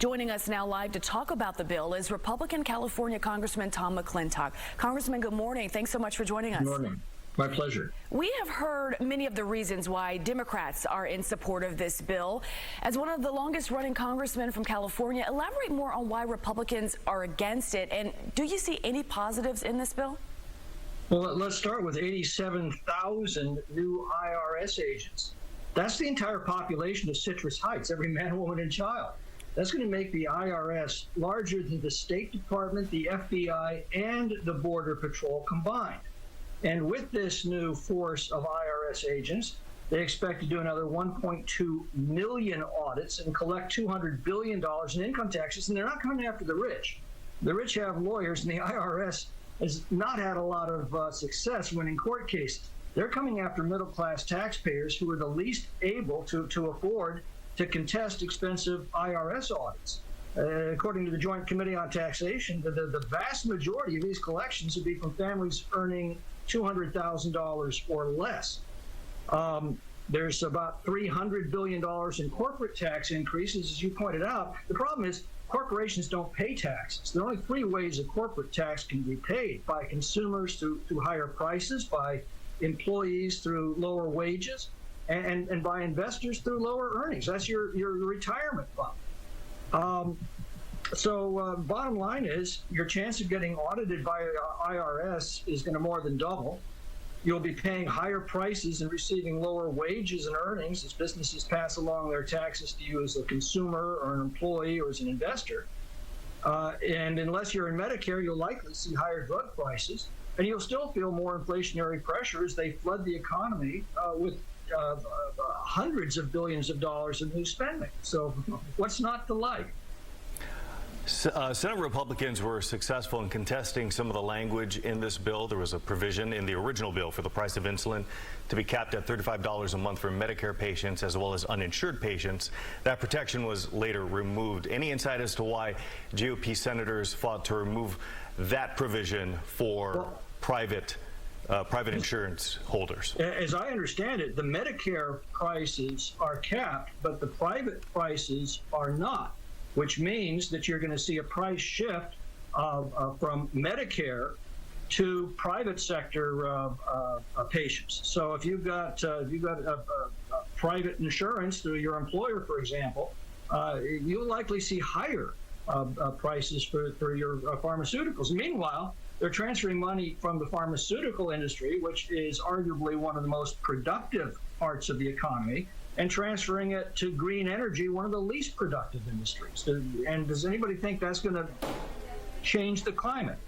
Joining us now live to talk about the bill is Republican California Congressman Tom McClintock. Congressman, good morning. Thanks so much for joining us. Good morning. My pleasure. We have heard many of the reasons why Democrats are in support of this bill. As one of the longest-running congressmen from California, elaborate more on why Republicans are against it, and do you see any positives in this bill? Well, let's start with 87,000 new IRS agents. That's the entire population of Citrus Heights, every man, woman, and child. That's going to make the IRS larger than the State Department, the FBI, and the Border Patrol combined. And with this new force of IRS agents, they expect to do another 1.2 million audits and collect $200 billion in income taxes. And they're not coming after the rich. The rich have lawyers, and the IRS has not had a lot of success winning court cases. They're coming after middle-class taxpayers who are the least able to afford to contest expensive IRS audits. According to the Joint Committee on Taxation, the vast majority of these collections would be from families earning $200,000 or less. There's about $300 billion in corporate tax increases, as you pointed out. The problem is corporations don't pay taxes. There are only three ways a corporate tax can be paid: by consumers through higher prices, by employees through lower wages, and by investors through lower earnings. That's your retirement fund. So bottom line is, your chance of getting audited by IRS is going to more than double. You'll be paying higher prices and receiving lower wages and earnings as businesses pass along their taxes to you as a consumer or an employee or as an investor. And unless you're in Medicare, you'll likely see higher drug prices, and you'll still feel more inflationary pressure as they flood the economy with hundreds of billions of dollars in new spending. So what's not to like? Senate Republicans were successful in contesting some of the language in this bill. There was a provision in the original bill for the price of insulin to be capped at $35 a month for Medicare patients as well as uninsured patients. That protection was later removed. Any insight as to why GOP senators fought to remove that provision for private insurance holders? As I understand it, the Medicare prices are capped, but the private prices are not, which means that you're going to see a price shift from Medicare to private sector patients. So if you've got private insurance through your employer, for example, you'll likely see higher prices for your pharmaceuticals. Meanwhile, they're transferring money from the pharmaceutical industry, which is arguably one of the most productive parts of the economy, and transferring it to green energy, one of the least productive industries. And does anybody think that's going to change the climate?